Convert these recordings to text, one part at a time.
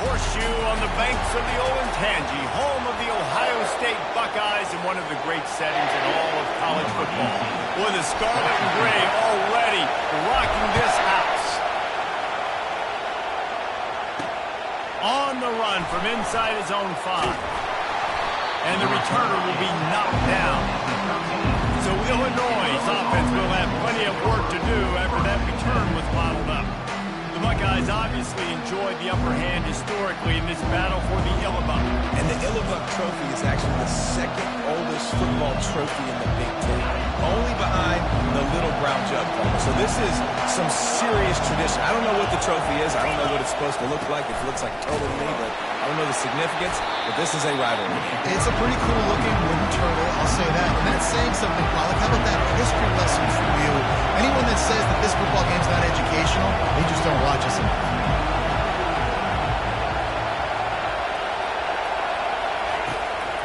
Horseshoe on the banks of the Olentangy, home of the Ohio State Buckeyes and one of the great settings in all of college football. With the scarlet and gray already rocking this house. On the run from inside his own 5. And the returner will be knocked down. So Illinois' offense will have plenty of work to do after that return was bottled up. The Buckeyes obviously enjoyed the upper hand historically in this battle for the Illabuck. And the Illabuck trophy is actually the second oldest football trophy in the Big Ten, only behind the Little Brown Jug Trophy. So this is some serious tradition. I don't know what the trophy is. I don't know what it's supposed to look like. It looks like turtle to me, but I don't know the significance. But this is a rivalry. It's a pretty cool looking wooden turtle, I'll say that. And that's saying something, Pollock. How about that history lesson for you? Anyone that says that this football game's not educational, they just don't watch us enough.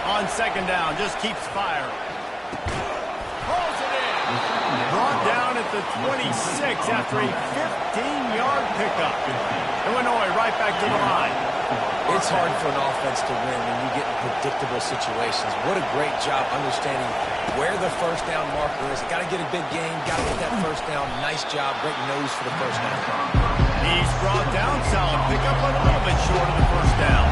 On second down, just keeps firing. Pulls it in. Brought down at the 26 after a 15-yard pickup. Illinois right back to the line. It's hard for an offense to win when you get in predictable situations. What a great job understanding where the first down marker is. Got to get a big gain. Got to get that first down. Nice job. Great nose for the first down. He's brought down solid. Pick up a little bit short of the first down.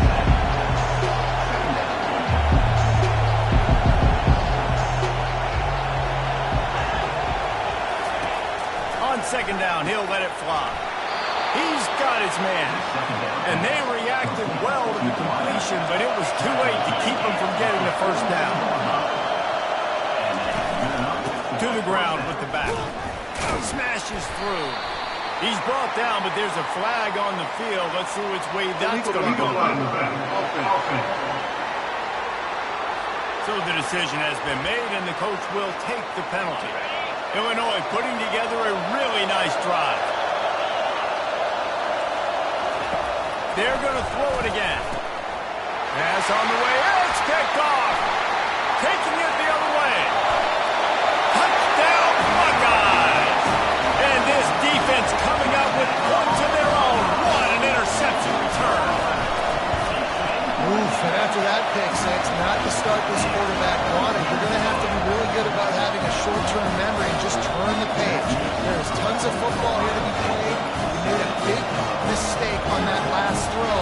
On second down, he'll let it fly. He's got his man. And they reacted well to the completion, but it was too late to keep him from getting the first down. To the ground with the back. Smashes through. He's brought down, but there's a flag on the field. Let's see which way that's going to go. So the decision has been made, and the coach will take the penalty. Illinois putting together a really nice drive. They're going to throw it again. Pass on the way. It's picked off. Taking it the other way. Touchdown, Buckeyes. And this defense coming up with points of their own. What an interception return. Oof, and after that pick six, not to start this quarterback wanted. You're going to have to be really good about having a short-term memory and just turn the page. There's tons of football here to be played. You made a big mistake on that last throw.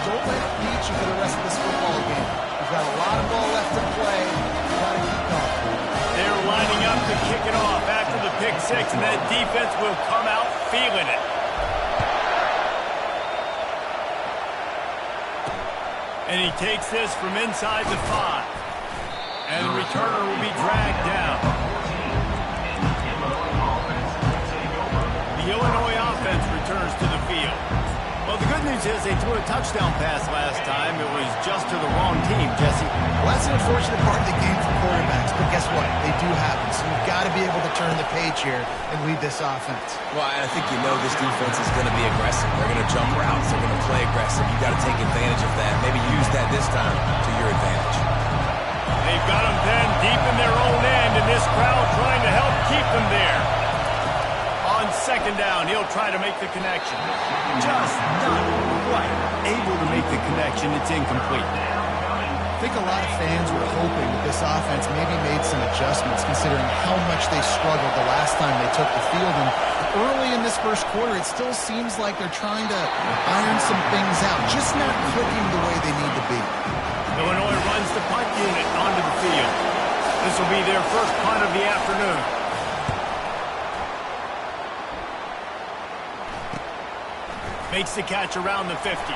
Don't let it beat you for the rest of this football game. You've got a lot of ball left to play. You've got to keep going. They're lining up to kick it off after the pick six, and that defense will come out feeling it. And he takes this from inside the 5. And the returner will be dragged down. The Illinois offense returns to the field. Well, the good news is they threw a touchdown pass last time. It was just to the wrong team, Jesse. Well, that's an unfortunate part of the game for quarterbacks, but guess what? They do happen, so you've got to be able to turn the page here and lead this offense. Well, I think you know this defense is going to be aggressive. They're going to jump routes. They're going to play aggressive. You've got to take advantage of that. Maybe use that this time to your advantage. They've got them then deep in their own end, and this crowd trying to help keep them there. On second down, he'll try to make the connection. Just not quite able to make the connection. It's incomplete. I think a lot of fans were hoping that this offense maybe made some adjustments considering how much they struggled the last time they took the field. And early in this first quarter, it still seems like they're trying to iron some things out, just not clicking the way they need to be. Illinois runs the punt unit onto the field. This will be their first punt of the afternoon. Makes the catch around the 50. Touchdown,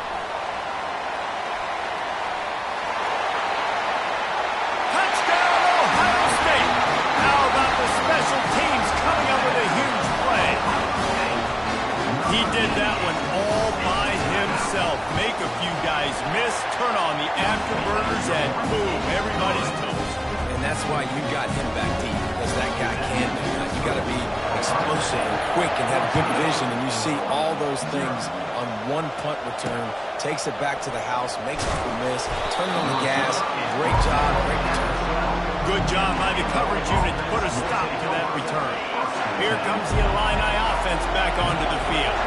Ohio State. How about the special teams coming up with a huge play? He did that one all by himself. Make a few guys miss, turn on the afterburners, and boom, everybody's toast. And that's why you got him back deep, because that guy can do that. You got to be explosive and quick and have good vision, and you see all those things on one punt return. Takes it back to the house, makes people miss, turning on the gas. Great job, great return. Good job by the coverage unit to put a stop to that return. Here comes the Illini offense back onto the field.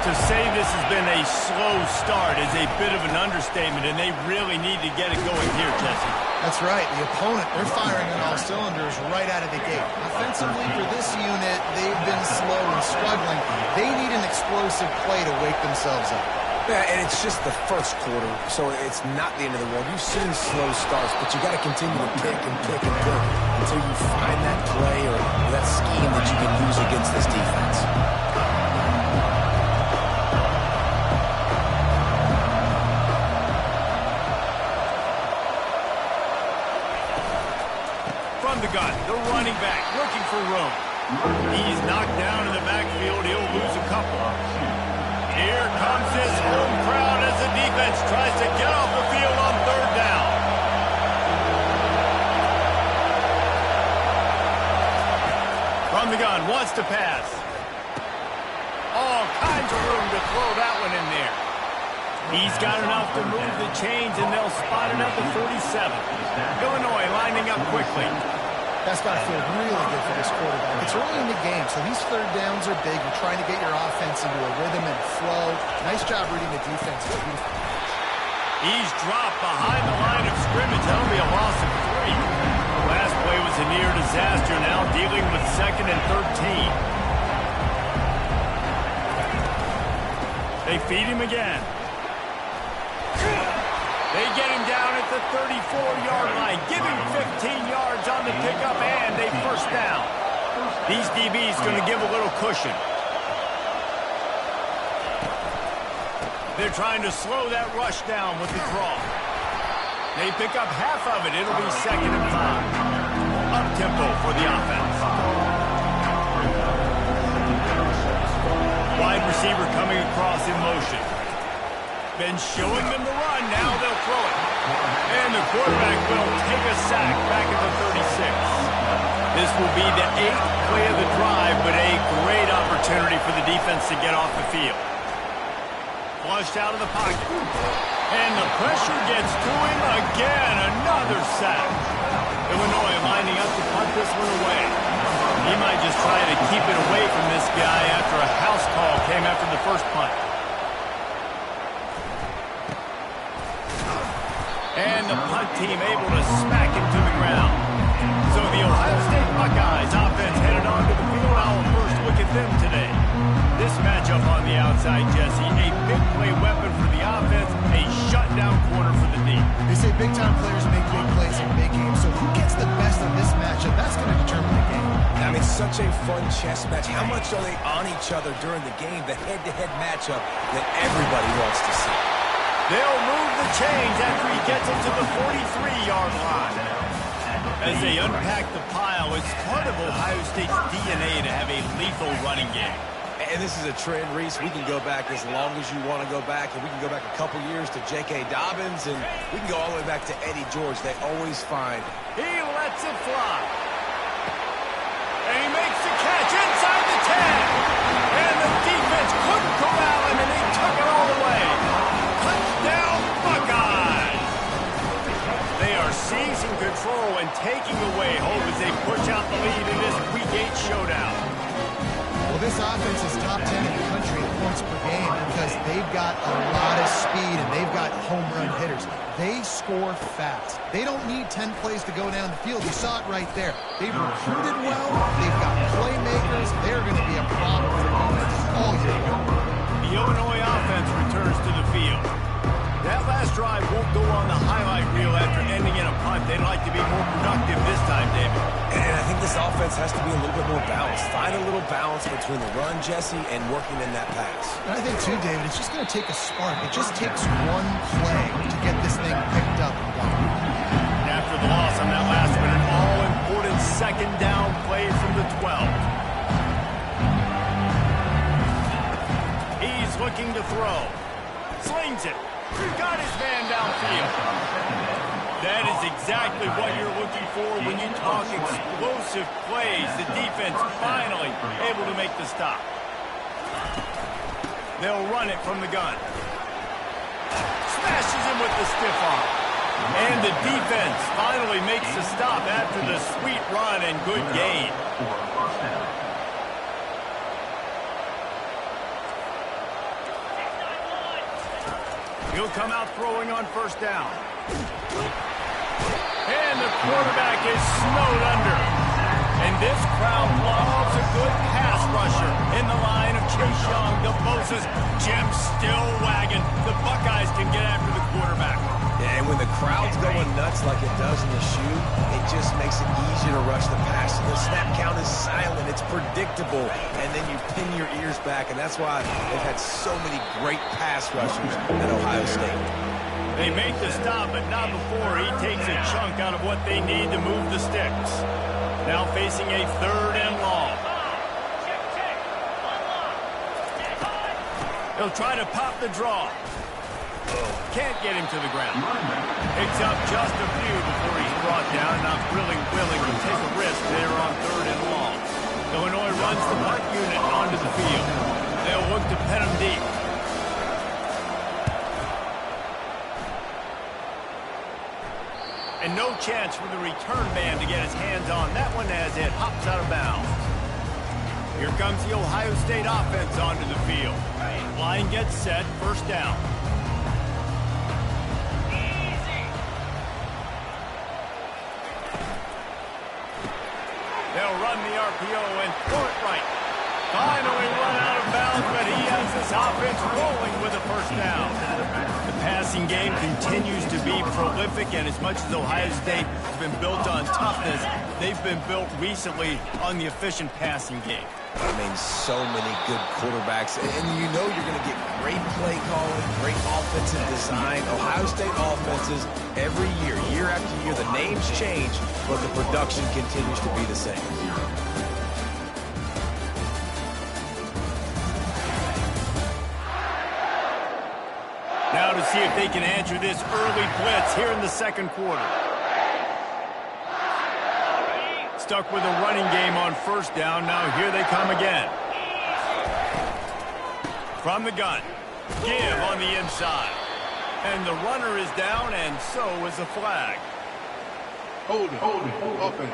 To say this has been a slow start is a bit of an understatement, and they really need to get it going here, Jesse. That's right. The opponent, they're firing on all cylinders right out of the gate. Offensively, for this unit, they've been slow and struggling. They need an explosive play to wake themselves up. Yeah, and it's just the first quarter, so it's not the end of the world. You've seen slow starts, but you got to continue to pick and pick and pick until you find that play or that scheme that you can use against this defense. From the gun, the running back looking for room. He's knocked down in the backfield. He'll lose a couple. Here comes his home crowd as the defense tries to get off the field on third down. From the gun, wants to pass. All kinds of room to throw that one in there. He's got enough to move the chains, and they'll spot it at the 47. Illinois lining up quickly. That's got to feel really good for this quarterback. It's early in the game, so these third downs are big. You're trying to get your offense into a rhythm and flow. Nice job reading the defense. He's dropped behind the line of scrimmage. That'll be a loss of 3. Last play was a near disaster, now dealing with 2nd and 13. They feed him again. They get him down at the 34-yard line. Give him 15 yards on the pickup and a first down. These DBs going to give a little cushion. They're trying to slow that rush down with the draw. They pick up half of it. It'll be 2nd and 5. Up-tempo for the offense. Wide receiver coming across in motion. Been showing them the run. Now they'll throw it. And the quarterback will take a sack back at the 36. This will be the 8th play of the drive, but a great opportunity for the defense to get off the field. Flushed out of the pocket. And the pressure gets to him again. Another sack. Illinois lining up to punt this one away. He might just try to keep it away from this guy after a house call came after the first punt. And the punt team able to smack him to the ground. So the Ohio State Buckeyes offense headed on to the field. I'll first look at them today. This matchup on the outside, Jesse, a big play weapon for the offense, a shutdown corner for the D. They say big-time players make big plays in big games, so who gets the best of this matchup? That's going to determine the game. I mean, such a fun chess match. How much are they on each other during the game? The head-to-head matchup that everybody wants to see. They'll move the chains after he gets it to the 43-yard line. As they unpack the pile, it's part of Ohio State's DNA to have a lethal running game. And this is a trend, Reese. We can go back as long as you want to go back, and we can go back a couple years to J.K. Dobbins, and we can go all the way back to Eddie George. They always find. He lets it fly. And he makes the catch inside the 10. And the defense couldn't corral him, and he took it all the way. Touchdown, Buckeyes! They are seizing control and taking away hope as they push out the lead in this Week 8 showdown. Well, this offense is top 10 in the country at points per game because they've got a lot of speed and they've got home run hitters. They score fast. They don't need 10 plays to go down the field. You saw it right there. They've recruited well. They've got playmakers. They're going to be a problem for offenses all year long. The Illinois offense returns to the field. That last drive won't go on the highlight reel after ending in a punt. They'd like to be more productive this time, David. And I think this offense has to be a little bit more balanced. Find a little balance between the run, Jesse, and working in that pass. And I think, too, David, it's just going to take a spark. It just takes one play to get this thing picked up and going. After the loss on that last one, an all-important second down play from the 12. He's looking to throw. Slings it. Got his man downfield. That is exactly what you're looking for when you talk explosive plays. The defense finally able to make the stop. They'll run it from the gun. Smashes him with the stiff arm. And the defense finally makes the stop after the sweet run and good gain. He'll come out throwing on first down. And the quarterback is snowed under. And this crowd loves a good pass rusher in the line of Chase Young, DeBosa's Jim still wagging. The Buckeyes can get after the quarterback. Yeah, and when the crowd's going nuts like it does in the shoe, it just makes it easier to rush the pass. The snap count is silent. It's predictable. And then you pin your ears back, and that's why they've had so many great pass rushers at Ohio State. They make the stop, but not before he takes a chunk out of what they need to move the sticks. Now facing a 3rd and long. He'll try to pop the draw. Can't get him to the ground. Picks up just a few before he's brought down. Not really willing to take a risk there on 3rd and long. Illinois runs the punt unit onto the field. They'll look to pin him deep. And no chance for the return man to get his hands on that one as it hops out of bounds. Here comes the Ohio State offense onto the field. Line gets set, first down. They'll run the RPO and throw it right. Finally run out of bounds, but he has this offense rolling with a first down. The passing game continues to be prolific, and as much as Ohio State has been built on toughness, they've been built recently on the efficient passing game. I mean, so many good quarterbacks, and you know you're going to get great play calling, great offensive design. Ohio State offenses, every year, year after year, the names change, but the production continues to be the same. Now to see if they can answer this early blitz here in the second quarter. Stuck with a running game on first down. Now here they come again. From the gun. Give on the inside. And the runner is down, and so is the flag. Hold it. Offense.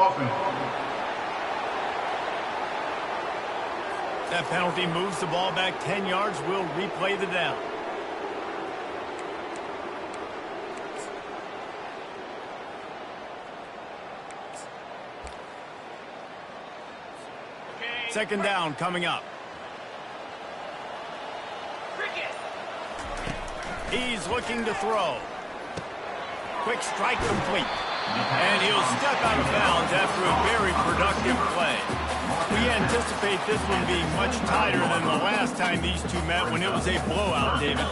That penalty moves the ball back 10 yards. We'll replay the down. Second down coming up. He's looking to throw. Quick strike complete. And he'll step out of bounds after a very productive play. We anticipate this one being much tighter than the last time these two met when it was a blowout, David.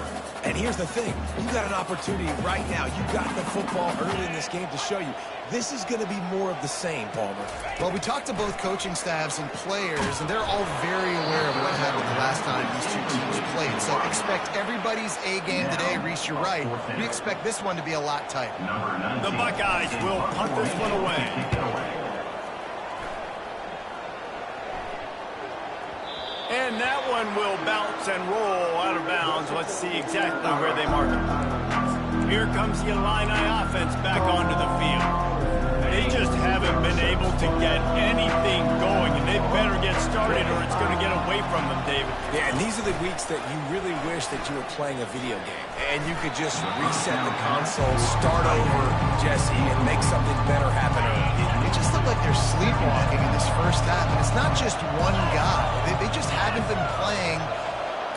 And here's the thing. You got an opportunity right now. You got the football early in this game to show you. This is going to be more of the same, Palmer. Well, we talked to both coaching staffs and players, and they're all very aware of what happened the last time these two teams played. So expect everybody's A game today. Reese, you're right. We expect this one to be a lot tighter. The Buckeyes will punt this one away. And that one will bounce and roll out of bounds. Let's see exactly where they mark it. Here comes the Illini offense back onto the field. They just haven't been able to get anything going, and they better get started or it's going to get away from them, David. Yeah, and these are the weeks that you really wish that you were playing a video game. And you could just reset the console, start over, Jesse, and make something better happen early. It just looked like they're sleepwalking in this first half, and it's not just one guy. They just haven't been playing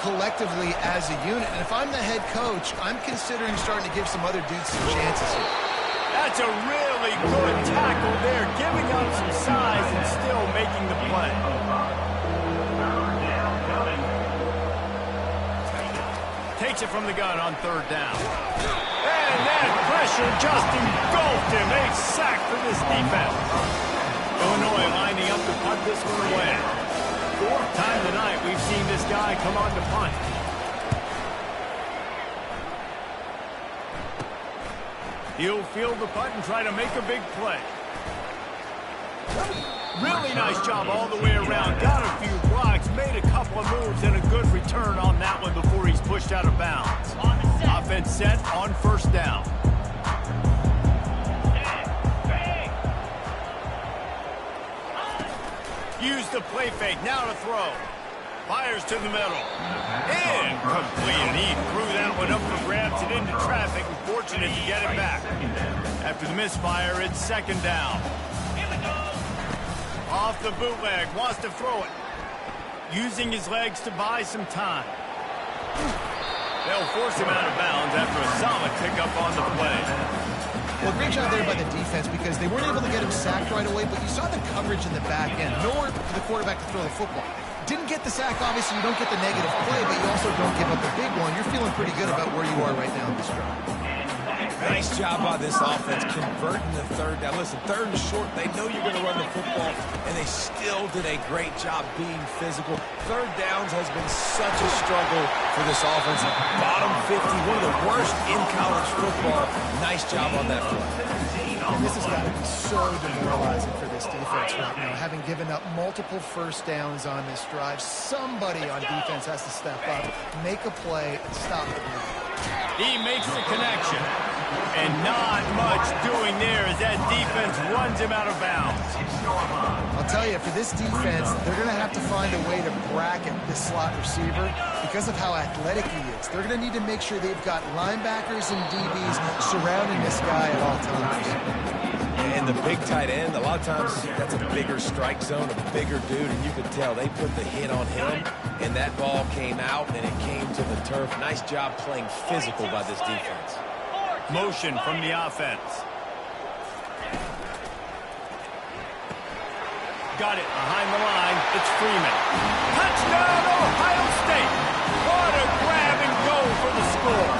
collectively as a unit. And if I'm the head coach, I'm considering starting to give some other dudes some chances here. That's a really good tackle there, giving up some size and still making the play. Takes it from the gun on third down. And that pressure just engulfed him. A sack for this defense. Illinois lining up to punt this one away. Fourth time tonight we've seen this guy come on to punt. He'll field the punt and try to make a big play. Really nice job all the way around. Got a few blocks, made a couple of moves, and a good return on that one before he's pushed out of bounds. Offense set on first down. Use the play fake, now to throw. Fires to the middle. Incomplete, and he threw that one up for grabs and into traffic. Fortunate to get it back. After the misfire, it's second down. Off the bootleg, wants to throw it. Using his legs to buy some time. They'll force him out of bounds after a solid pickup on the play. Well, great job there by the defense because they weren't able to get him sacked right away, but you saw the coverage in the back end. Nowhere for the quarterback to throw the football. Didn't get the sack, obviously you don't get the negative play, but you also don't give up a big one. You're feeling pretty good about where you are right now in this drive. Nice job by this offense converting the third down. Listen, third and short, they know you're going to run the football, and they still did a great job being physical. Third downs has been such a struggle for this offense. Bottom 50, one of the worst in college football. Nice job on that play. And this has got to be so demoralizing for this defense right now. Having given up multiple first downs on this drive, somebody on defense has to step up, make a play, and stop the bleeding. He makes the connection. And not much doing there as that defense runs him out of bounds. I'll tell you, for this defense, they're going to have to find a way to bracket this slot receiver because of how athletic he is. They're going to need to make sure they've got linebackers and DBs surrounding this guy at all times. And the big tight end, a lot of times that's a bigger strike zone, a bigger dude, and you could tell they put the hit on him, and that ball came out, and it came to the turf. Nice job playing physical by this defense. Motion from the offense. Got it behind the line. It's Freeman. Touchdown, Ohio State. What a grab and go for the score.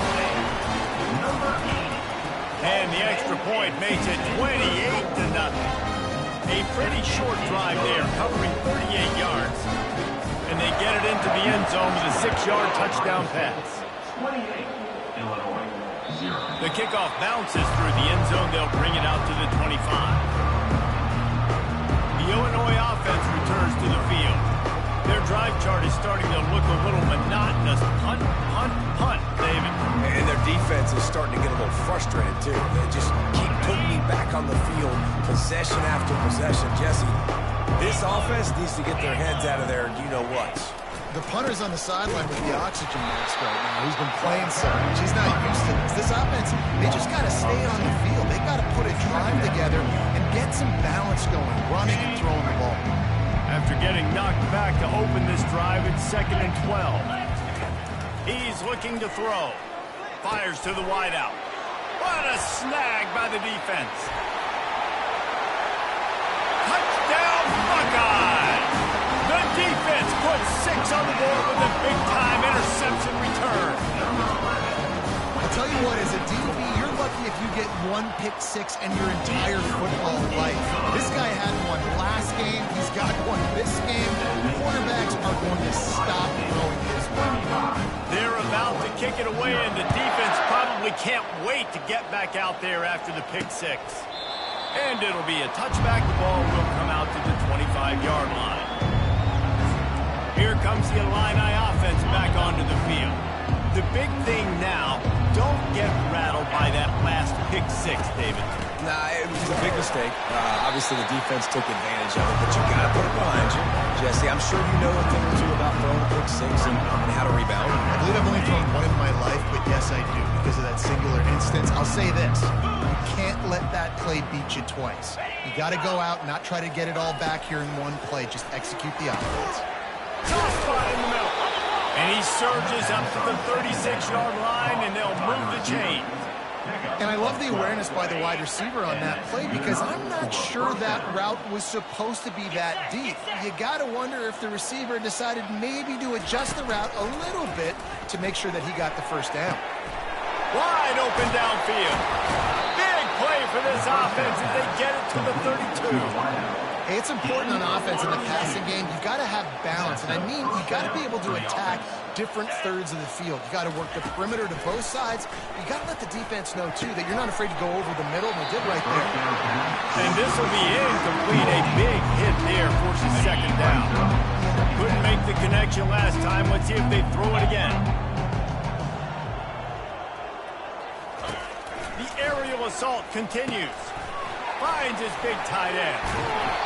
And the extra point makes it 28-0. A pretty short drive there, covering 38 yards. And they get it into the end zone with a 6-yard touchdown pass. The kickoff bounces through the end zone. They'll bring it out to the 25. The Illinois offense returns to the field. Their drive chart is starting to look a little monotonous. Punt, punt, punt, David. And their defense is starting to get a little frustrated, too. They just keep putting me back on the field, possession after possession. Jesse, this offense needs to get their heads out of there, you-know-what. The punter's on the sideline with the oxygen mask right now. He's been playing so much. He's not used to this. This offense, they just got to stay on the field. They got to put a drive together and get some balance going, running and throwing the ball. After getting knocked back to open this drive, it's 2nd and 12. He's looking to throw. Fires to the wideout. What a snag by the defense. Touchdown, Buckeyes! The defense puts 6 on the board with a big-time interception return. I'll tell you what, as a DB, you're lucky if you get one pick six in your entire football life. This guy had one last game. He's got one this game. Quarterbacks are going to stop throwing his way. They're about to kick it away, and the defense probably can't wait to get back out there after the pick six. And it'll be a touchback. The ball will come out to the 25-yard line. Here comes the Illini offense back onto the field. The big thing now, don't get rattled by that last pick six, David. Nah, it was a big mistake. Obviously, the defense took advantage of it, but you got to put it behind you. Jesse, I'm sure you know a thing or two about throwing a pick six and how to rebound. I believe I've only thrown one in my life, but yes, I do because of that singular instance. I'll say this. You can't let that play beat you twice. You got to go out and not try to get it all back here in one play. Just execute the offense. Tough spot in the middle. And he surges up to the 36-yard line, and they'll move the chain. And I love the awareness by the wide receiver on that play because I'm not sure that route was supposed to be that deep. You got to wonder if the receiver decided maybe to adjust the route a little bit to make sure that he got the first down. Wide open downfield. Big play for this offense as they get it to the 32. Hey, it's important on offense in the passing game. You got to have balance, and I mean you got to be able to attack different thirds of the field. You got to work the perimeter to both sides. You got to let the defense know too that you're not afraid to go over the middle, and they did right there. And this will be incomplete. A big hit there forces second down. Couldn't make the connection last time. Let's see if they throw it again. The aerial assault continues. Finds his big tight end.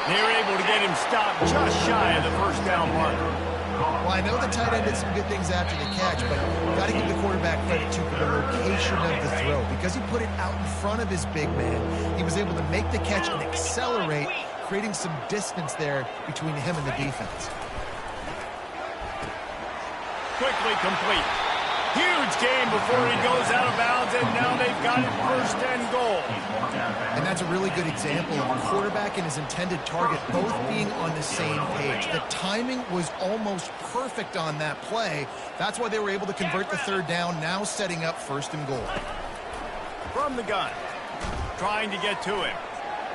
They're able to get him stopped just shy of the first down marker. Well, I know the tight end did some good things after the catch, but got to give the quarterback credit, too, for the location of the throw. Because he put it out in front of his big man, he was able to make the catch and accelerate, creating some distance there between him and the defense. Quickly complete. Huge game before he goes out of bounds, and now they've got it 1st and goal. And that's a really good example of a quarterback and his intended target both being on the same page. The timing was almost perfect on that play. That's why they were able to convert the 3rd down, now setting up 1st and goal. From the gun, trying to get to him.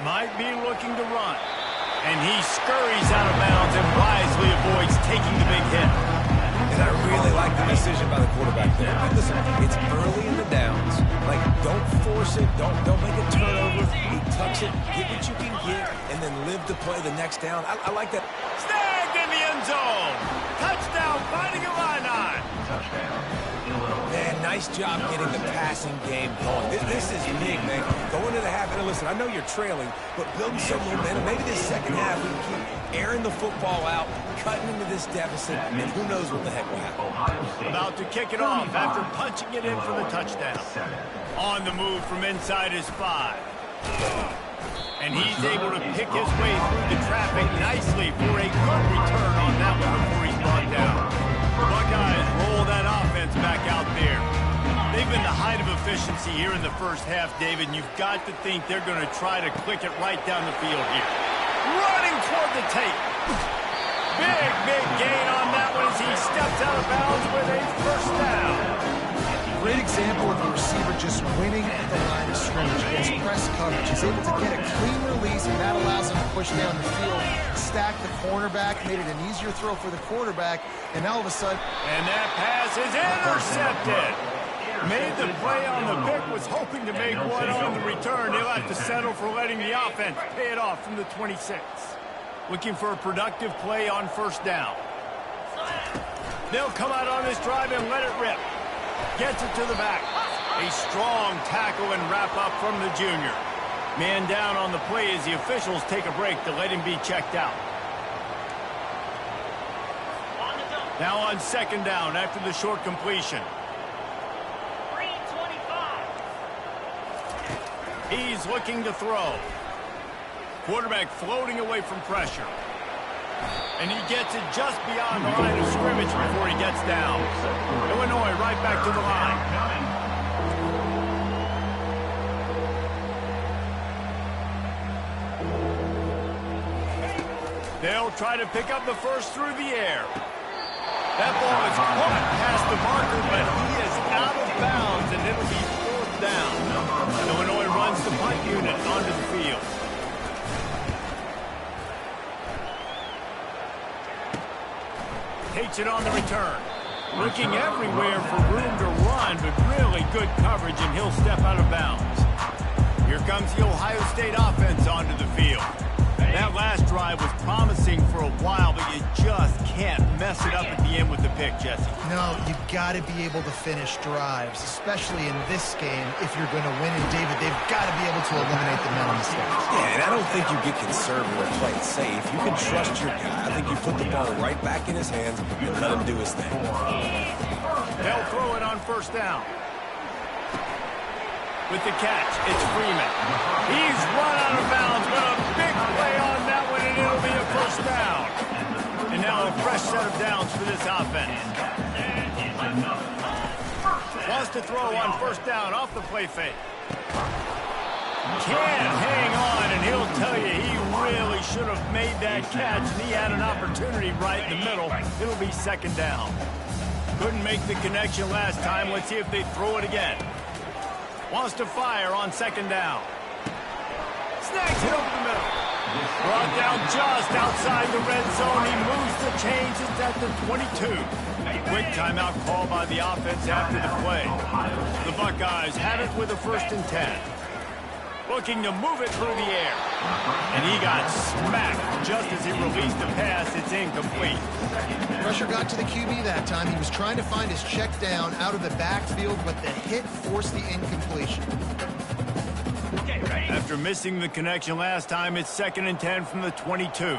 Might be looking to run. And he scurries out of bounds and wisely avoids taking the big hit. And I really like the decision by the quarterback there. And listen, it's early in the downs. Like, don't force it. Don't make a turnover. He tucks it, get what you can get, and then live to play the next down. I like that. Snagged in the end zone. Touchdown, finding a line on. Man, nice job getting the passing game going. This is big, man. Going to the half. And listen, I know you're trailing, but building some momentum. Maybe this second half we can keep airing the football out, cutting into this deficit, and who knows what the heck will happen. About to kick it off after punching it in for the touchdown. On the move from inside his 5. And he's able to pick his way through the traffic nicely for a good return on that one before he's brought down. The Buckeyes roll that offense back out there. They've been the height of efficiency here in the 1st half, David, and you've got to think they're going to try to click it right down the field here. Running toward the tape. Big gain on that one as he steps out of bounds with a 1st down. Great example of the receiver just winning at the line of scrimmage against press coverage. He's able to get a clean release, and that allows him to push down the field, stack the cornerback, made it an easier throw for the quarterback, and now all of a sudden... And that pass is intercepted. Made the play on the pick, was hoping to make one on the return. He'll have to settle for letting the offense pay it off from the 26. Looking for a productive play on 1st down. They'll come out on this drive and let it rip. Gets it to the back. A strong tackle and wrap up from the junior. Man down on the play as the officials take a break to let him be checked out. Now on 2nd down after the short completion. He's looking to throw. Quarterback floating away from pressure. And he gets it just beyond the line of scrimmage before he gets down. Illinois right back to the line. They'll try to pick up the 1st through the air. That ball is caught past the marker, but he is out of bounds, and it'll be 4th down. Illinois runs the punt unit onto the field. Takes it on the return. Looking everywhere for room to run, but really good coverage, and he'll step out of bounds. Here comes the Ohio State offense onto the field. That last drive was promising for a while, but you just can't mess it up at the end with the pick, Jesse. No, you've got to be able to finish drives, especially in this game. If you're going to win, and David, they've got to be able to eliminate the mental mistakes. Yeah, and I don't think you get conservative or play it safe. You can trust your guy. I think you put the ball right back in his hands and let him do his thing. They'll throw it on 1st down. With the catch, it's Freeman. He's run out of bounds, but a big play on that one, and it'll be a 1st down. And now a fresh set of downs for this offense. Wants to throw on 1st down off the play fake. Can't hang on, and he'll tell you he really should have made that catch, and he had an opportunity right in the middle. It'll be 2nd down. Couldn't make the connection last time. Let's see if they throw it again. Wants to fire on 2nd down. Snags it over the middle. Brought down just outside the red zone. He moves the chains. It's at the 22. Quick timeout call by the offense after the play. The Buckeyes have it with a 1st and 10. Looking to move it through the air. And he got smacked just as he released the pass. It's incomplete. Pressure got to the QB that time. He was trying to find his check down out of the backfield, but the hit forced the incompletion. After missing the connection last time, it's 2nd and 10 from the 22.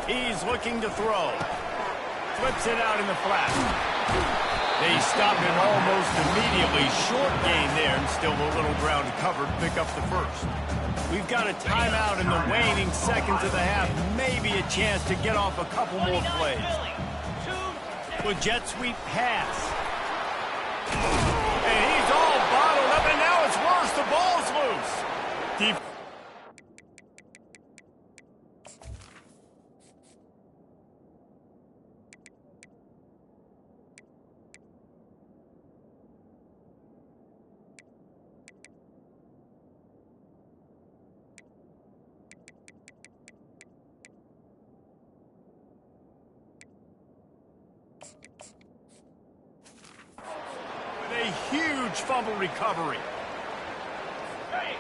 He's looking to throw. flips it out in the flat. They stop him almost immediately. Short gain there, and still a little ground covered. Pick up the first. We've got a timeout in the waning seconds of the half. Maybe a chance to get off a couple more plays. With jet sweep pass. And he's all bottled up, and now it's worse. The ball's loose. A huge fumble recovery.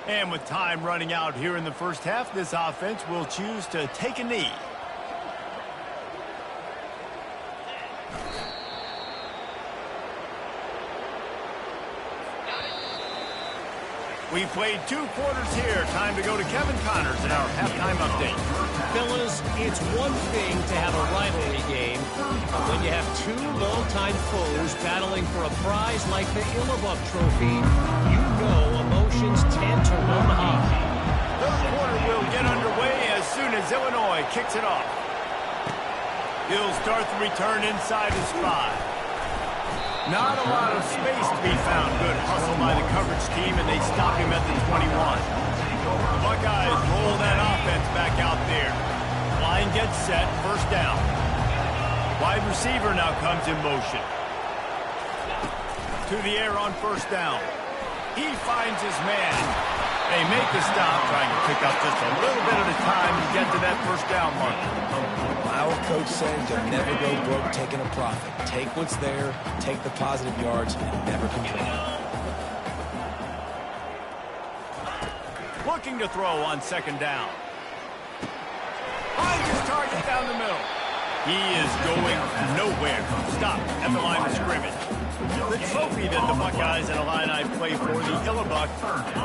And with time running out here in the first half, this offense will choose to take a knee. We played 2 quarters here. Time to go to Kevin Connors in our halftime update. Fellas, it's one thing to have a rivalry game, but when you have 2 longtime foes battling for a prize like the Illabuk Trophy, you know emotions tend to run high. Third quarter will get underway as soon as Illinois kicks it off. He'll start the return inside his 5. Not a lot of space to be found. Good hustle by the coverage team, and they stop him at the 21. The Buckeyes roll that offense back out there. Line gets set, first down. Wide receiver now comes in motion. To the air on first down. He finds his man. They make the stop, trying to pick up just a little bit at a time to get to that first down mark. Our coach said to never go broke taking a profit. Take what's there, take the positive yards, and never complain. Looking to throw on second down. Finds his target down the middle. He is going nowhere. Stop at the line of scrimmage. The trophy that the Buckeyes and Illini play for, the Illabuk,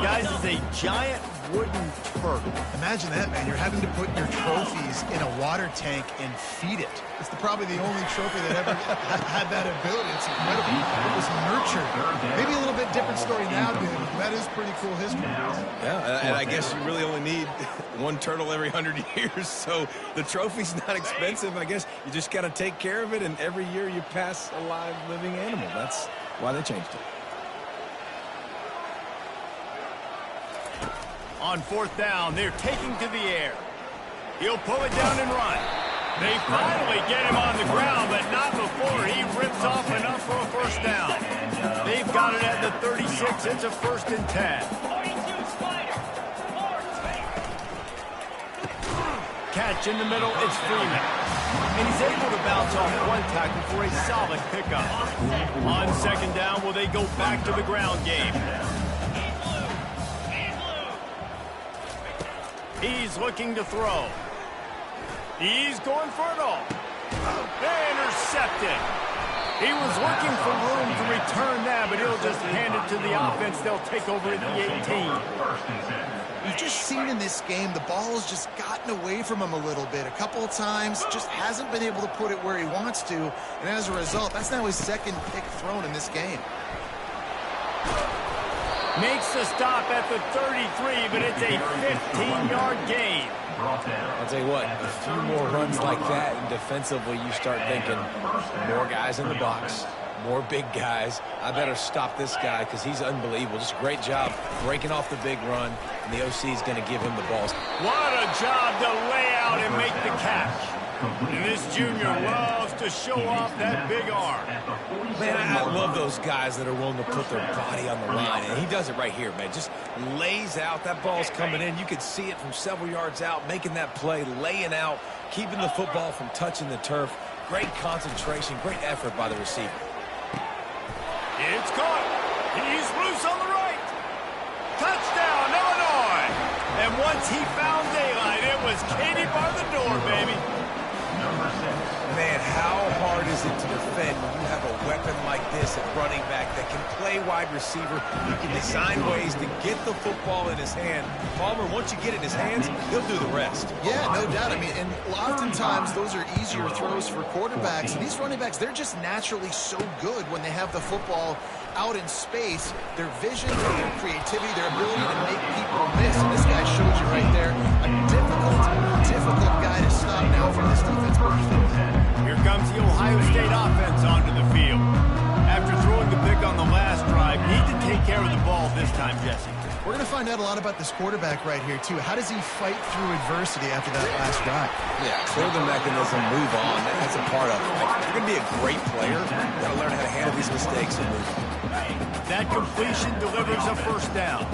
guys, is a giant wooden turtle. Imagine that, man. You're having to put your trophies in a water tank and feed it. It's probably the only trophy that ever had that ability. It's incredible. It was nurtured. Maybe a little bit different story now, dude. That is pretty cool history. Yeah, and I guess you really only need 1 turtle every 100 years, so the trophy's not expensive. I guess you just got to take care of it, and every year you pass a live living animal. That's why they changed it. On fourth down, they're taking to the air. He'll pull it down and run. They finally get him on the ground, but not before he rips off enough for a first down. They've got it at the 36. It's a 1st and 10. Catch in the middle, it's Freeman. And he's able to bounce off 1 tackle for a solid pickup. On second down, will they go back to the ground game? He's looking to throw. He's going for it all. Intercepted. He was looking for room to return that, but he'll just hand it to the offense. They'll take over at the 18. We've just seen in this game the ball has just gotten away from him a little bit. A couple of times, just hasn't been able to put it where he wants to. And as a result, that's now his 2nd pick thrown in this game. Makes the stop at the 33, but it's a 15-yard gain. I'll tell you what, a few more runs like that, and defensively you start thinking more guys in the box, more big guys. I better stop this guy because he's unbelievable. Just a great job breaking off the big run, and the OC is going to give him the balls. What a job to lay out and make the catch. And this junior loves to show off that big arm. Man, I love those guys that are willing to put their body on the line, and he does it right here, man. Just lays out. That ball's coming in. You can see it from several yards out, making that play, laying out, keeping the football from touching the turf. Great concentration, great effort by the receiver. It's caught. He's loose on the right. Touchdown, Illinois. And once he found daylight, it was Katie bar the door, baby. Man, how hard is it to defend when you have a weapon like this at running back that can play play wide receiver. He can design ways to get the football in his hand. Palmer, once you get it in his hands, he'll do the rest. Yeah, no doubt. I mean, and oftentimes those are easier throws for quarterbacks. And these running backs, they're just naturally so good when they have the football out in space. Their vision, their creativity, their ability to make people miss. And this guy showed you right there a difficult guy to stop now from this defense. Here comes the Ohio State offense onto the field. After throwing the pick on the last drive, need to take care of the ball this time, Jesse. We're going to find out a lot about this quarterback right here, too. How does he fight through adversity after that last drive? Yeah, clear the mechanism, move on. That's a part of it. If you're going to be a great player, you've got to learn how to handle these mistakes and move on. That completion delivers a first down.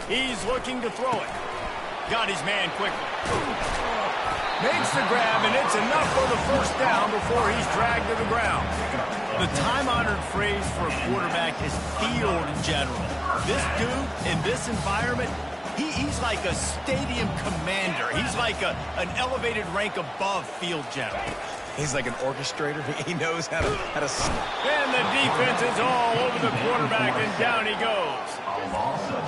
He's looking to throw it. Got his man quickly. Makes the grab, and it's enough for the first down before he's dragged to the ground. The time-honored phrase for a quarterback is field general. This dude, in this environment, he's like a stadium commander. He's like an elevated rank above field general. He's like an orchestrator. He knows how to. And the defense is all over the quarterback, and down he goes.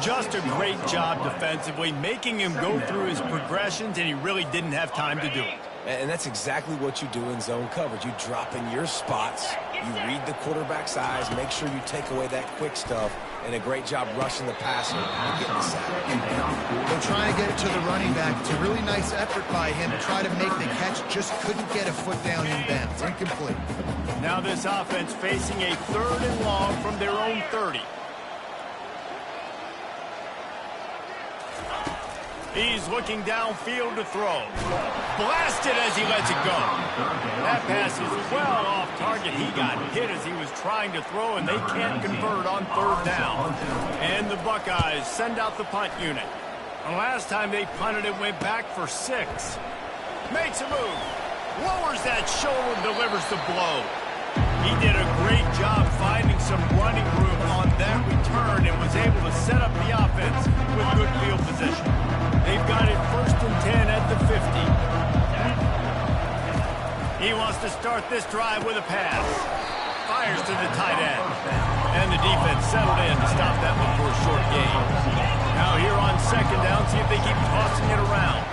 Just a great job defensively, making him go through his progressions, and he really didn't have time to do it. And that's exactly what you do in zone coverage. You drop in your spots, you read the quarterback's eyes, make sure you take away that quick stuff, and a great job rushing the passer and getting the sack. They're trying to get it to the running back. It's a really nice effort by him to try to make the catch. Just couldn't get a foot down in bounds. Incomplete. Now this offense facing a 3rd and long from their own 30. He's looking downfield to throw. Blasted as he lets it go. That pass is well off target. He got hit as he was trying to throw, and they can't convert on 3rd down. And the Buckeyes send out the punt unit. The last time they punted, it went back for 6. Makes a move. Lowers that shoulder, delivers the blow. He did a great job finding some running room on that return and was able to set up the offense with good field position. They've got it 1st and 10 at the 50. He wants to start this drive with a pass. Fires to the tight end. And the defense settled in to stop that one for a short gain. Now here on 2nd down, see if they keep tossing it around.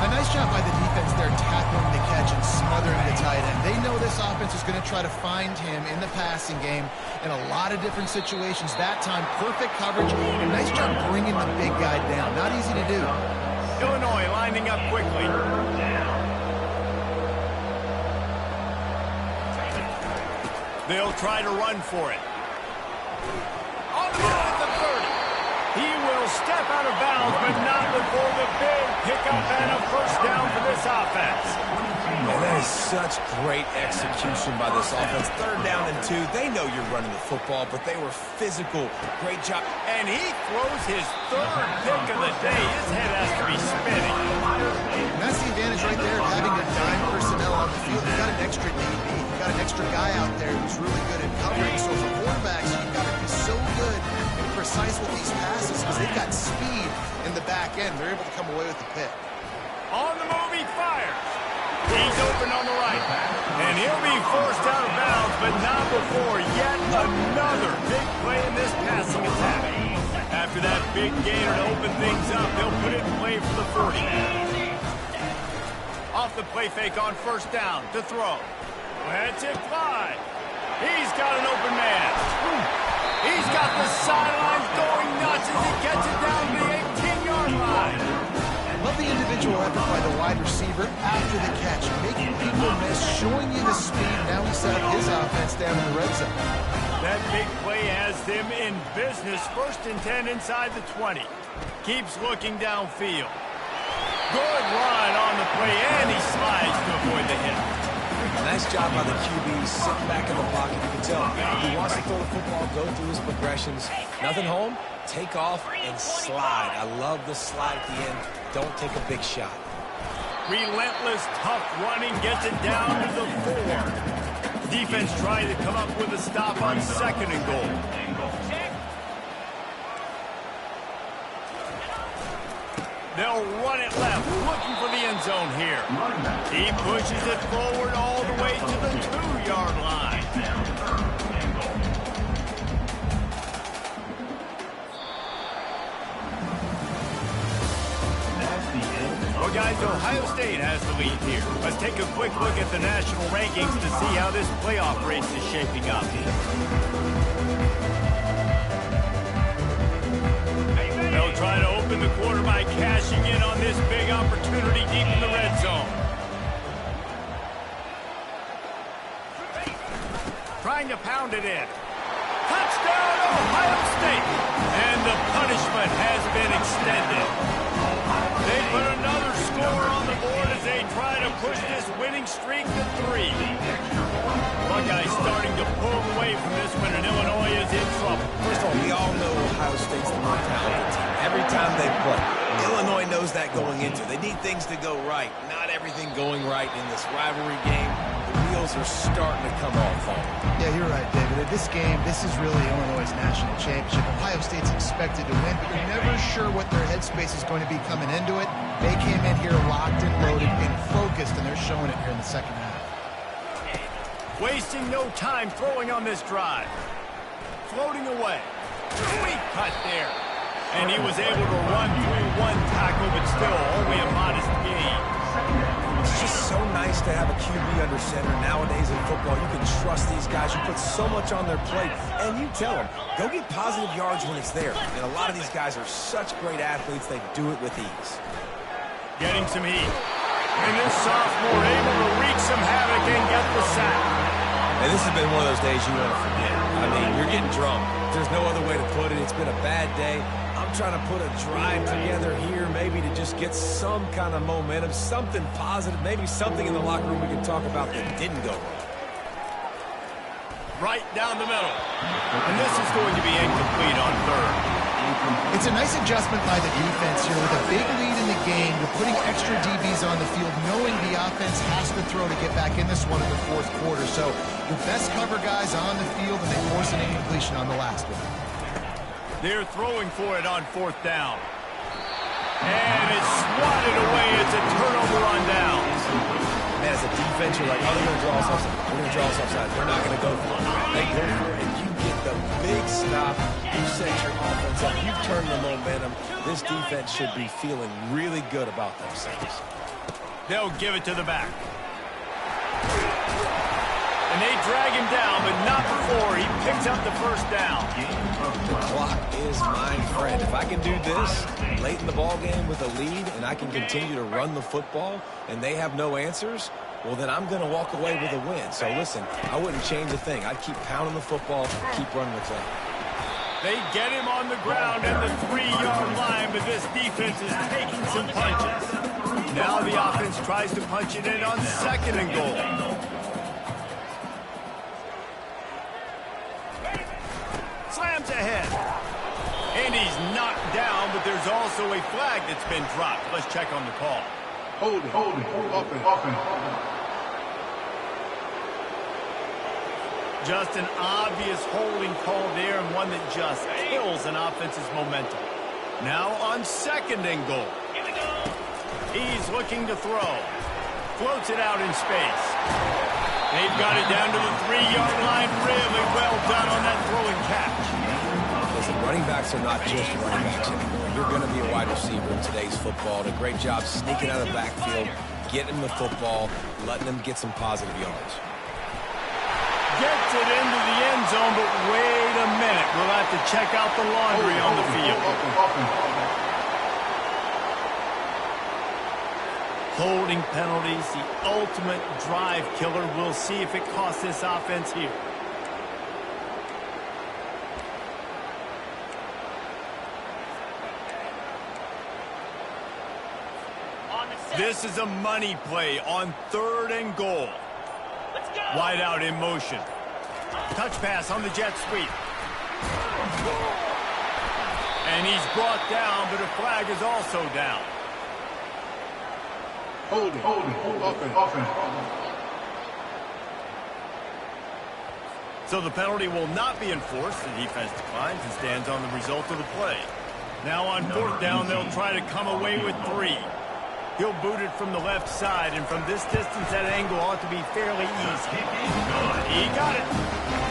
A nice job by the defense there, tackling the catch and smothering the tight end. They know this offense is going to try to find him in the passing game in a lot of different situations. That time, perfect coverage, and nice job bringing the big guy down. Not easy to do. Illinois lining up quickly. They'll try to run for it. On the ball at the 30. He will step out of bounds, but not before the big pickup and a first down for this offense. And that is such great execution by this offense. 3rd down and 2. They know you're running the football, but they were physical. Great job. And he throws his 3rd pick of the day. His head has to be spinning. And that's the advantage right there of having your dime personnel on the field. You've got an extra DB. You've got an extra guy out there who's really good at covering. So for quarterbacks, you've got to be so good and precise with these passes because they've got speed in the back end. They're able to come away with the pick. On the move, he fires. He's open on the right. And he'll be forced out of bounds, but not before yet another big play in this passing attack. After that big gainer to open things up, they'll put it in play for the 40. Off the play fake on 1st down to throw. Lets it fly. He's got an open man. He's got the sidelines going nuts as he gets it down to the 18-yard line. Love the individual effort by the wide receiver after the catch, making people miss, showing you the speed. Now he set up his offense down in the red zone. That big play has them in business. 1st and 10 inside the 20. Keeps looking downfield. Good run on the play, and he slides to avoid the hit. Nice job by the QB, sitting back in the pocket. You can tell he wants to throw the football, go through his progressions. Nothing home, take off, and slide. I love the slide at the end. Don't take a big shot. Relentless, tough running gets it down to the 4. Defense trying to come up with a stop on 2nd and goal. They'll run it left, looking for the end zone here. He pushes it forward all the way to the 2-yard line. Well, guys, Ohio State has the lead here. Let's take a quick look at the national rankings to see how this playoff race is shaping up. They'll try to open the quarter by cashing in on this big opportunity deep in the red zone. Trying to pound it in. Touchdown, Ohio State! And the punishment has been extended. They put another score on the board as they try to push this winning streak to 3. Buckeyes starting to pull away from this one, and Illinois is in trouble. First of all, we all know Ohio State's the more talented team. Every time they play, Illinois knows that going into. They need things to go right. Not everything going right in this rivalry game. The wheels are starting to come off on them. Yeah, you're right, David. This game, this is really Illinois' national championship. Ohio State's expected to win, but you're never sure what their headspace is going to be coming into it. They came in here locked and loaded and focused, and they're showing it here in the second half. Wasting no time throwing on this drive. Floating away. Sweet cut there. And he was able to run through one tackle, but still only a modest gain. It's just so nice to have a QB under center. Nowadays in football, you can trust these guys. You put so much on their plate, and you tell them, go get positive yards when it's there. And a lot of these guys are such great athletes, they do it with ease. Getting some heat. And this sophomore able to wreak some havoc and get the sack. And this has been one of those days you want to forget. I mean, you're getting drunk. There's no other way to put it. It's been a bad day. I'm trying to put a drive together here, maybe to just get some kind of momentum, something positive, maybe something in the locker room we can talk about that didn't go wrong. Right down the middle. And this is going to be incomplete on third. It's a nice adjustment by the defense here. With a big lead in the game, you're putting extra DBs on the field, knowing the offense has to throw to get back in this one in the fourth quarter. So your best cover guys on the field, and they force an incompletion on the last one. They're throwing for it on fourth down. And it's swatted away. It's a turnover on downs. Man, as a defense, you're like, oh, they're going to draw us offside. We're going to draw us offside. They're not going to go for it. They go for it, and you get the big stop. You set your offense up. You turn the momentum. This defense should be feeling really good about themselves. They'll give it to the back. And they drag him down, but not before he picks up the first down. The clock is my friend. If I can do this late in the ball game with a lead and I can continue to run the football and they have no answers, well, then I'm going to walk away with a win. So, listen, I wouldn't change a thing. I'd keep pounding the football, keep running the clock. They get him on the ground at the 3-yard line, but this defense is taking some punches. Now the offense tries to punch it in on second and goal. Slams ahead. And he's knocked down, but there's also a flag that's been dropped. Let's check on the call. Hold it, offense. Just an obvious holding call there, and one that just kills an offense's momentum. Now on second and goal. He's looking to throw. Floats it out in space. They've got it down to the 3-yard line. Really well done on that throwing catch. Listen, running backs are not just running backs anymore. You're going to be a wide receiver in today's football. Did a great job sneaking out of the backfield, getting the football, letting them get some positive yards. Gets it into the end zone, but wait a minute. We'll have to check out the laundry on the field. Holding penalties, the ultimate drive killer. We'll see if it costs this offense here. This is a money play on third and goal. Wide out in motion. Touch pass on the jet sweep. And he's brought down, but a flag is also down. Hold it, offense. So the penalty will not be enforced. The defense declines and stands on the result of the play. Now on fourth down, they'll try to come away with 3. He'll boot it from the left side, and from this distance, that angle ought to be fairly easy. He got it.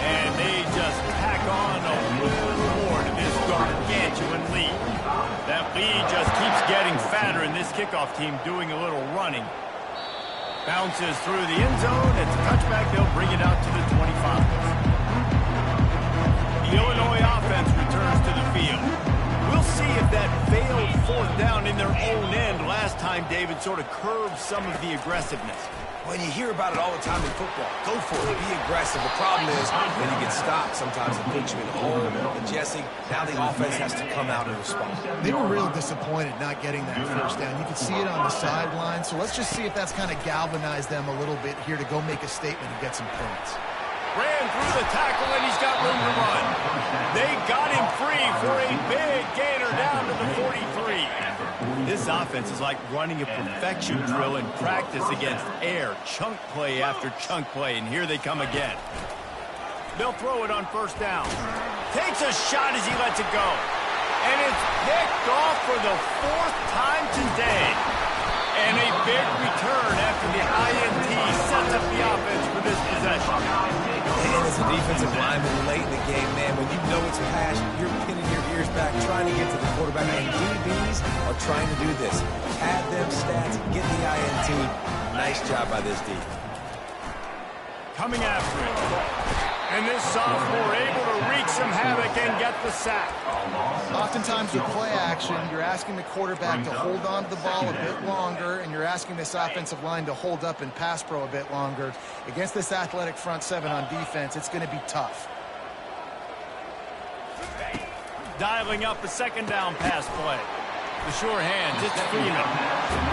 And they just pack on a little more to this gargantuan lead. That lead just keeps getting fatter, and this kickoff team doing a little running. Bounces through the end zone. It's a touchback. They'll bring it out to the 25. The Illinois offense returns to the field. We'll see if that failed fourth down in their own end last time, David, sort of curbed some of the aggressiveness. When you hear about it all the time in football, go for it, be aggressive. The problem is when you get stopped, sometimes it puts you in a hole. And Jesse, now the offense has to come out and respond. They were real disappointed not getting that first down. You could see it on the sideline. So let's just see if that's kind of galvanized them a little bit here to go make a statement and get some points. Ran through the tackle, and he's got room to run. They got him free for a big gainer down to the 43. This offense is like running a perfection drill in practice against air. Chunk play after chunk play, and here they come again. They'll throw it on first down. Takes a shot as he lets it go. And it's picked off for the 4th time today. And a big return after the INT sets up the offense for this possession. And as a defensive lineman late in the game, man, when you know it's pass, you're pinning your ears back, trying to get to the quarterback. And DBs are trying to do this. Pad them stats, get the INT. Nice job by this D. Coming after it. And this sophomore able to wreak some havoc and get the sack. Oftentimes with play action, you're asking the quarterback to hold on to the ball a bit longer, and you're asking this offensive line to hold up and pass pro a bit longer. Against this athletic front seven on defense, it's going to be tough. Dialing up a second down pass play. The sure hands, it's Freeman.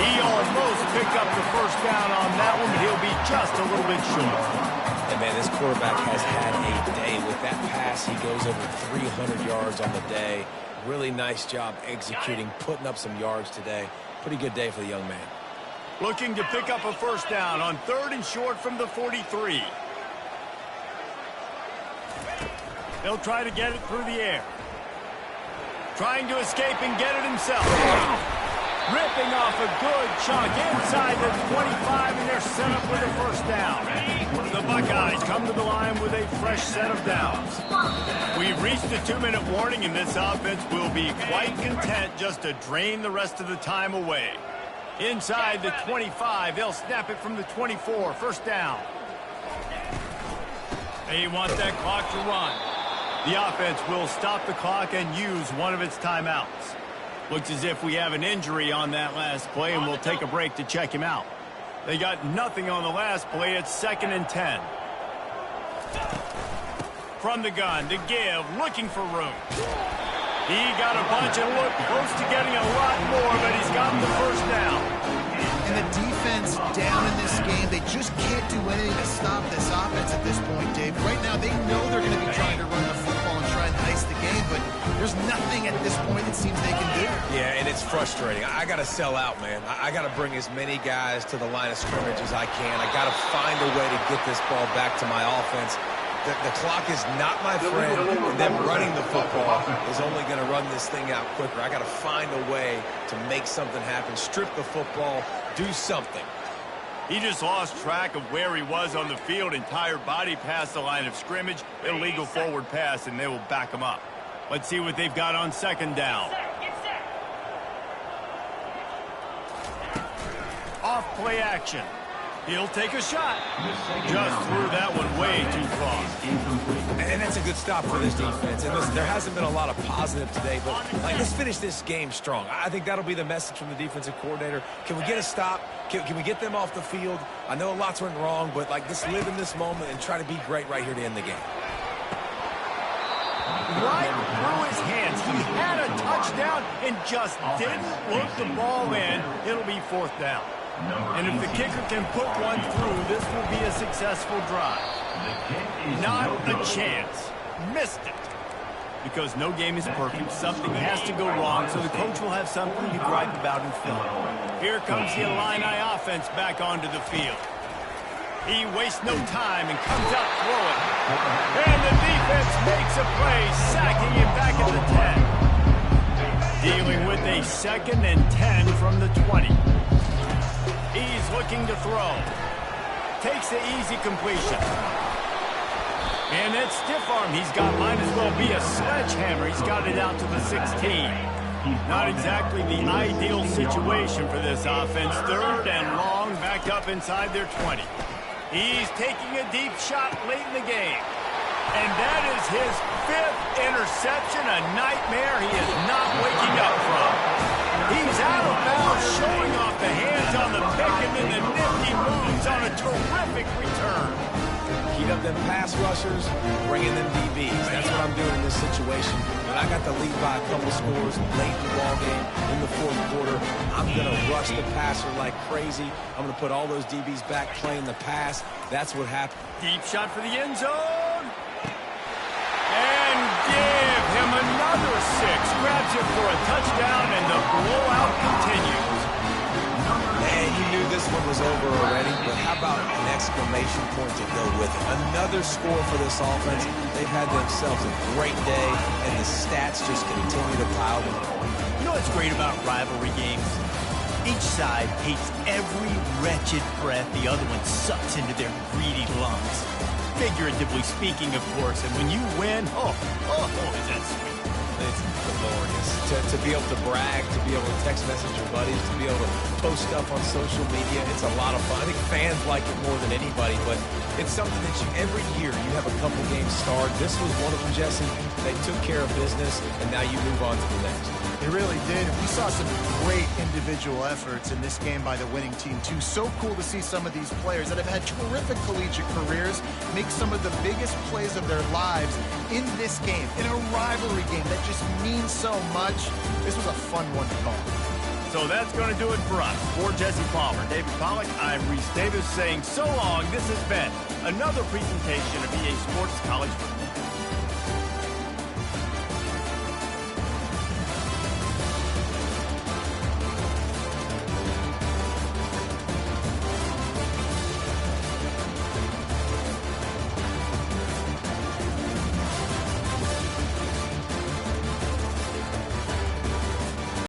He almost picked up the first down on that one, but he'll be just a little bit short. And, man, this quarterback has had a day. With that pass, he goes over 300 yards on the day. Really nice job executing, putting up some yards today. Pretty good day for the young man. Looking to pick up a first down on 3rd and short from the 43. They'll try to get it through the air. Trying to escape and get it himself. Ripping off a good chunk inside the 25, and they're set up with a first down. The Buckeyes come to the line with a fresh set of downs. We've reached a 2-minute warning, and this offense will be quite content just to drain the rest of the time away. Inside the 25, they'll snap it from the 24, first down. They want that clock to run. The offense will stop the clock and use one of its timeouts. Looks as if we have an injury on that last play, and we'll take a break to check him out. They got nothing on the last play. It's 2nd and 10. From the gun to give, looking for room. He got a bunch and looked close to getting a lot more, but he's got the first down. And the defense down in this game, they just can't do anything to stop this offense at this point, Dave. Right now, they know they're going to be trying to run the football and try and ice the game, but there's nothing at this point it seems they can do. Yeah, and it's frustrating. I got to sell out, man. I got to bring as many guys to the line of scrimmage as I can. I got to find a way to get this ball back to my offense. The clock is not my friend, and them running the football is only going to run this thing out quicker. I got to find a way to make something happen, strip the football, do something. He just lost track of where he was on the field. Entire body past the line of scrimmage. Illegal forward pass, and they will back him up. Let's see what they've got on 2nd down. Off play action. He'll take a shot. Just threw that one way too far. And that's a good stop for this defense. And listen, there hasn't been a lot of positive today, but let's finish this game strong. I think that'll be the message from the defensive coordinator. Can we get a stop? Can we get them off the field? I know lots went wrong, but let's live in this moment and try to be great right here to end the game. Right through his hands. He had a touchdown and just didn't look the ball in. It'll be 4th down. And if the kicker can put one through, this will be a successful drive. Not a chance. Missed it. Because no game is perfect, something has to go wrong, so the coach will have something to gripe about in film. Here comes the Illini offense back onto the field. He wastes no time and comes out throwing. And the defense makes a play, sacking him back at the 10. The a 2nd and 10 from the 20. He's looking to throw. Takes the easy completion. And that stiff arm he's got might as well be a sledgehammer. He's got it out to the 16. Not exactly the ideal situation for this offense. 3rd and long, back up inside their 20. He's taking a deep shot late in the game. And that is his 5th interception, a nightmare he is not waking up from. He's out of bounds, showing off the hands on the pick, and then the nifty moves on a terrific return. Heat up them pass rushers, bring in them DBs. That's what I'm doing in this situation. When I got the lead by a couple scores late in the ball game, in the 4th quarter, I'm going to rush the passer like crazy. I'm going to put all those DBs back playing the pass. That's what happened. Deep shot for the end zone. And give him another 6. Grabs it for a touchdown, and the blowout continues. Man, you knew this one was over already, but how about an exclamation point to go with it? Another score for this offense. They've had themselves a great day, and the stats just continue to pile them on. You know what's great about rivalry games? Each side hates every wretched breath the other one sucks into their greedy lungs. Figuratively speaking, of course, and when you win, is that sweet. It's glorious. To be able to brag, to be able to text message your buddies, to be able to post stuff on social media, it's a lot of fun. I think fans like it more than anybody, but it's something that every year you have a couple games starred. This was one of them, Jesse. They took care of business, and now you move on to the next. It really did. We saw some great individual efforts in this game by the winning team, too. So cool to see some of these players that have had terrific collegiate careers make some of the biggest plays of their lives in this game, in a rivalry game that just means so much. This was a fun one to call. So that's going to do it for us. For Jesse Palmer, David Pollack, I'm Reese Davis saying so long. This has been another presentation of EA Sports College Football.